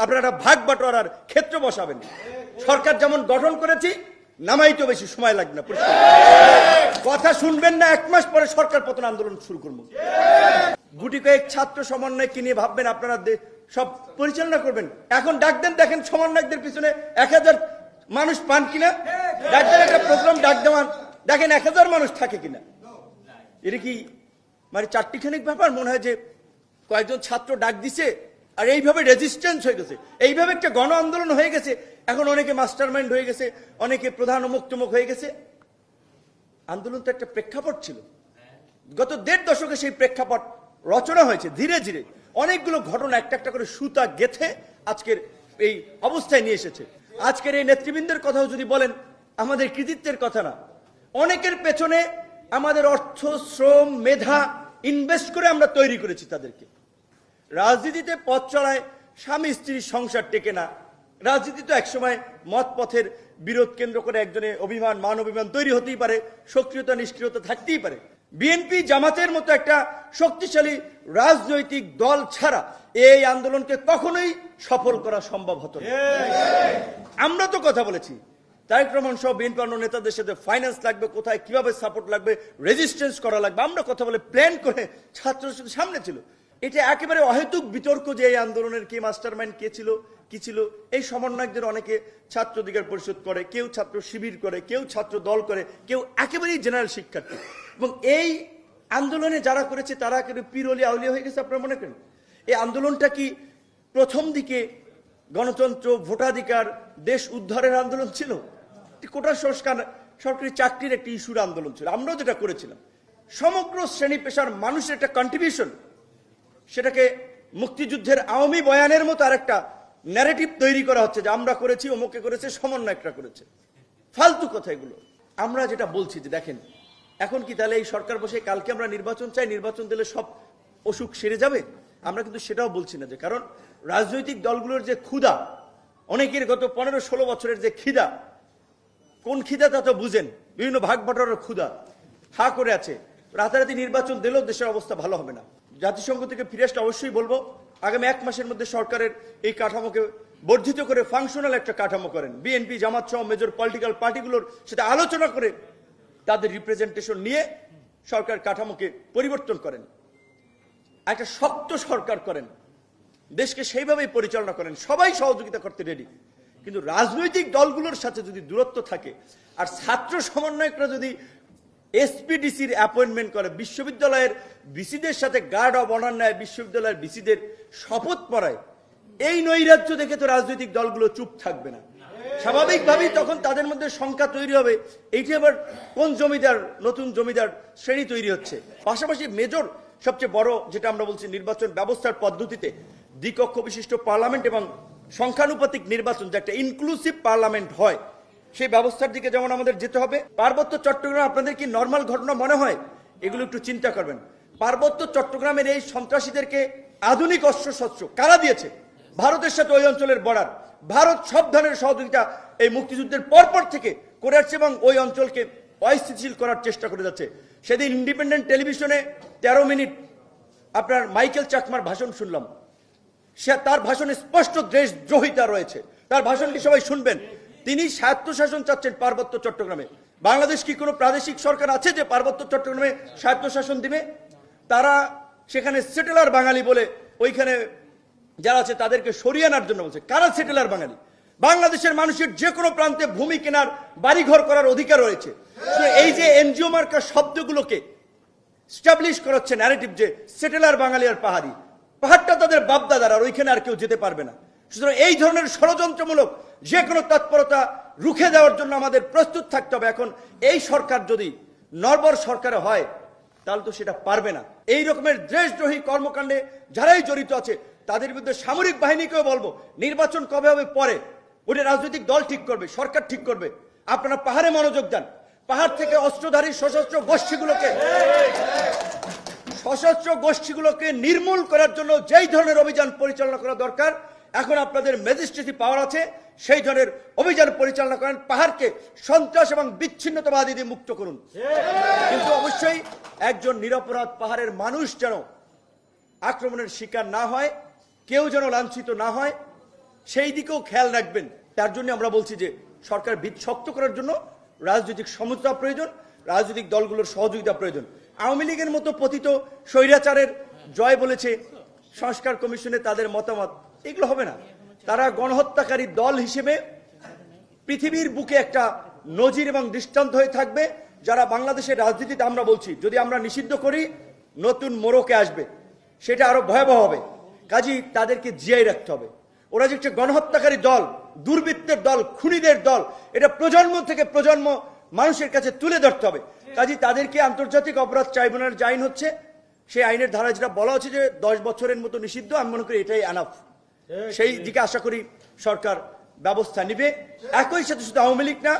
আপনারা একটা ভাগ বাটোয়ারার ক্ষেত্র বসাবেন। সরকার যেমন গঠন করেছি নামাইতে বেশি সময় লাগবে না। কথা শুনবেন না, 1 মাস পরে সরকার পতন আন্দোলন শুরু করবো। গুটি কয়েক ছাত্র সমন্বয়কে নিয়ে ভাববেন আপনারা সব পরিচালনা করবেন। এখন ডাক দেন, দেখেন সমন্বয়কদের পিছনে 1000 মানুষ পান কিনা। ডাক দেন একটা প্রোগ্রাম, ডাক দেওয়ান, দেখেন 1000 মানুষ থাকে কিনা। এটা কি মানে চারটিখানিক ব্যাপার? মনে হয় যে কয়েকজন ছাত্র ডাক দিছে আর এইভাবে রেজিস্ট্যান্স হয়ে গেছে, এইভাবে একটা গণ আন্দোলন হয়ে গেছে। এখন অনেকে মাস্টার মাইন্ড হয়ে গেছে, অনেকে প্রধান অমুক তমুক হয়ে গেছে। আন্দোলন তো একটা প্রেক্ষাপট ছিল, গত 1.5 দশকে সেই প্রেক্ষাপট রচনা হয়েছে। ধীরে ধীরে অনেকগুলো ঘটনা একটা একটা করে সুতা গেথে আজকের এই অবস্থায় নিয়ে এসেছে। আজকের এই নেতৃবৃন্দের কথাও যদি বলেন, আমাদের কৃতিত্বের কথা না, অনেকের পেছনে আমাদের অর্থ, শ্রম, মেধা ইনভেস্ট করে আমরা তৈরি করেছি তাদেরকে। রাজনীতিতে পথ চলায় স্বামী স্ত্রীর সংসার টেকে না। রাজনীতি তো একসময় মত পথের বিরোধ কেন্দ্র করে একজনের অভিমান, মান অভিমান তৈরি হতেই পারে, সক্রিয়তা নিষ্ক্রিয়তা থাকতেই পারে। বিএনপি জামাতের মতো একটা শক্তিশালী রাজনৈতিক দল ছাড়া এই আন্দোলনকে কখনোই সফল করা সম্ভব হতো না। আমরা তো কথা বলেছি, তারেক রহমান সহ বিএনপি অন্য নেতাদের সাথে ফাইন্যান্স লাগবে, কোথায় কিভাবে সাপোর্ট লাগবে, রেজিস্ট্যান্স করা লাগবে, আমরা কথা বলে প্ল্যান করে ছাত্রদের সামনে ছিল। এটা একেবারে অহেতুক বিতর্ক যে এই আন্দোলনের কে মাস্টারমাইন্ড, কে ছিল, কি ছিল। এই সমন্বয়কদের অনেকে ছাত্র অধিকার পরিষদ করে, কেউ ছাত্র শিবির করে, কেউ ছাত্র দল করে, কেউ একেবারেই জেনারেল শিক্ষার্থী। এবং এই আন্দোলনে যারা করেছে তারা একেবারে পীরলিয়া আউলিয়া হয়ে গেছে। আপনারা মনে করেন এই আন্দোলনটা কি প্রথম দিকে গণতন্ত্র, ভোটাধিকার, দেশ উদ্ধারের আন্দোলন ছিল? কোটা সংস্কার, সরকারি চাকরির একটি ইস্যুর আন্দোলন ছিল। আমরাও যেটা করেছিলাম, সমগ্র শ্রেণী পেশার মানুষের একটা কন্ট্রিবিউশন, সেটাকে মুক্তিযুদ্ধের আওয়ামী বয়ানের মতো আরেকটা ন্যারেটিভ তৈরি করা হচ্ছে যে আমরা করেছি, অমুকে করেছে, সমন্বয়করা করেছে। ফালতু কথা এগুলো। আমরা যেটা বলছি যে দেখেন, এখন কি তাহলে এই সরকার বসে কালকে আমরা নির্বাচন চাই, নির্বাচন দিলে সব অসুখ সেরে যাবে? আমরা কিন্তু সেটাও বলছি না। যে কারণ রাজনৈতিক দলগুলোর যে ক্ষুধা, অনেকের গত 15-16 বছরের যে খিদা, কোন খিদা তা তো বুঝেন, বিভিন্ন ভাগ বাটোয়ারার ক্ষুধা হা করে আছে। রাতারাতি নির্বাচন দিলেও দেশের অবস্থা ভালো হবে না। জাতিসংঘ থেকে ফিরে আসতে অবশ্যই বলবো, আগামী 1 মাসের মধ্যে সরকারের এই কাঠামোকে বর্ধিত করে ফাংশনাল একটা কাঠামো করেন। বিএনপি, জামাত সহ মেজর পলিটিক্যাল পার্টিগুলোর সাথে আলোচনা করে তাদের রিপ্রেজেন্টেশন নিয়ে সরকার কাঠামোকে পরিবর্তন করেন, একটা শক্ত সরকার করেন, দেশকে সেইভাবেই পরিচালনা করেন। সবাই সহযোগিতা করতে রেডি। কিন্তু রাজনৈতিক দলগুলোর সাথে যদি দূরত্ব থাকে, আর ছাত্র সমন্বয়করা যদি এসপিডিসির অ্যাপয়েন্টমেন্ট করে, বিশ্ববিদ্যালয়ের ভিসিদের সাথে গার্ড অব অনার নেয়, বিশ্ববিদ্যালয়ের ভিসিদের শপথ পড়ায়, এই নৈরাজ্য দেখে তো রাজনৈতিক দলগুলো চুপ থাকবে না। স্বাভাবিকভাবেই তখন তাদের মধ্যে শঙ্কা তৈরি হবে, এইটি আবার কোন জমিদার, নতুন জমিদার শ্রেণী তৈরি হচ্ছে। পাশাপাশি মেজর সবচেয়ে বড় যেটা আমরা বলছি, নির্বাচন ব্যবস্থার পদ্ধতিতে দ্বিকক্ষ বিশিষ্ট পার্লামেন্ট এবং সংখ্যানুপাতিক নির্বাচন, যে একটা ইনক্লুসিভ পার্লামেন্ট হয়, সেই ব্যবস্থার দিকে যেমন আমাদের যেতে হবে। পার্বত্য চট্টগ্রাম আপনাদের কি নর্মাল ঘটনা মনে হয়? এগুলো একটু চিন্তা করবেন। পার্বত্য চট্টগ্রামের এই সন্ত্রাসীদেরকে আধুনিক অস্ত্রশস্ত্র কারা দিয়েছে? ভারতের সাথে ওই অঞ্চলের বর্ডার। ভারত সব ধরনের সহযোগিতা এই মুক্তিযুদ্ধের পরপর থেকে করে আসছে এবং ওই অঞ্চলকে অস্থিতিশীল করার চেষ্টা করে যাচ্ছে। সেদিন ইন্ডিপেন্ডেন্ট টেলিভিশনে 13 মিনিট আপনার মাইকেল চাকমার ভাষণ শুনলাম। সে তার ভাষণে স্পষ্ট দেশদ্রোহিতা রয়েছে। তার ভাষণটি সবাই শুনবেন। তিনি স্বায়ত্তশাসন চাচ্ছেন পার্বত্য চট্টগ্রামে। বাংলাদেশ কি কোনো প্রাদেশিক সরকার আছে যে পার্বত্য চট্টগ্রামে স্বায়ত্তশাসন দিবে? তারা সেখানে সেটেলার বাঙালি বলে ওইখানে যারা আছে তাদেরকে সরিয়ে আনার জন্য বলছে। কারা সেটেলার বাঙালি? বাংলাদেশের মানুষের যে কোনো প্রান্তে ভূমি কেনার, বাড়িঘর করার অধিকার রয়েছে। এই যে এনজিও মার্কা শব্দগুলোকে স্টাবলিশ করাচ্ছে ন্যারেটিভ যে সেটেলার বাঙালি আর পাহাড়ি, পাহাড়টা তাদের বাপদাদার, আর ওইখানে আর কেউ যেতে পারবে না। সুতরাং এই ধরনের ষড়যন্ত্রমূলক যে কোনো তৎপরতা রুখে দেওয়ার জন্য আমাদের প্রস্তুত থাকতে হবে। এখন এই সরকার যদি নরবর সরকারে হয় তাহলে তো সেটা পারবে না। এই রকমের দেশদ্রোহী কর্মকাণ্ডে যারাই জড়িত আছে তাদের বিরুদ্ধে সামরিক বাহিনীকেও বলবো, নির্বাচন কবে হবে পরে, ওটা রাজনৈতিক দল ঠিক করবে, সরকার ঠিক করবে। আপনারা পাহাড়ে মনোযোগ দেন। পাহাড় থেকে অস্ত্রধারী সশস্ত্র গোষ্ঠীগুলোকে নির্মূল করার জন্য যেই ধরনের অভিযান পরিচালনা করা দরকার, এখন আপনাদের ম্যাজিস্ট্রেসি পাওয়ার আছে, সেই ধরনের অভিযান পরিচালনা করেন। পাহাড়কে সন্ত্রাস এবং বিচ্ছিন্নতাবাদী দিয়ে মুক্ত করুন। কিন্তু অবশ্যই একজন নিরপরাধ পাহাড়ের মানুষ যেন আক্রমণের শিকার না হয়, কেউ যেন লাঞ্ছিত না হয়, সেই দিকেও খেয়াল রাখবেন। তার জন্য আমরা বলছি যে সরকার ভিত শক্ত করার জন্য রাজনৈতিক সমঝোতা প্রয়োজন, রাজনৈতিক দলগুলোর সহযোগিতা প্রয়োজন। আওয়ামী লীগের মতো পতিত স্বৈরাচারের জয় বলেছে সংস্কার কমিশনে তাদের মতামত, এগুলো হবে না। তারা গণহত্যাকারী দল হিসেবে পৃথিবীর বুকে একটা নজির এবং দৃষ্টান্ত হয়ে থাকবে, যারা বাংলাদেশের রাজনীতিতে আমরা বলছি যদি আমরা নিষিদ্ধ করি নতুন মোড়কে আসবে, সেটা আরো ভয়াবহ হবে। কাজেই তাদেরকে জিয়াই রাখতে হবে। ওরা যে একটা গণহত্যাকারী দল, দুর্বৃত্তের দল, খুনিদের দল, এটা প্রজন্ম থেকে প্রজন্ম মানুষের কাছে তুলে ধরতে হবে। কাজেই তাদেরকে আন্তর্জাতিক অপরাধ ট্রাইব্যুনালের যে আইন হচ্ছে, সেই আইনের ধারা যেটা বলা হচ্ছে যে 10 বছরের মতো নিষিদ্ধ, আমি মনে করি এটাই আনাফ। সেই দিকে আশা করি সরকার ব্যবস্থা নিবে। একই সাথে শুধু আওয়ামী লীগ না,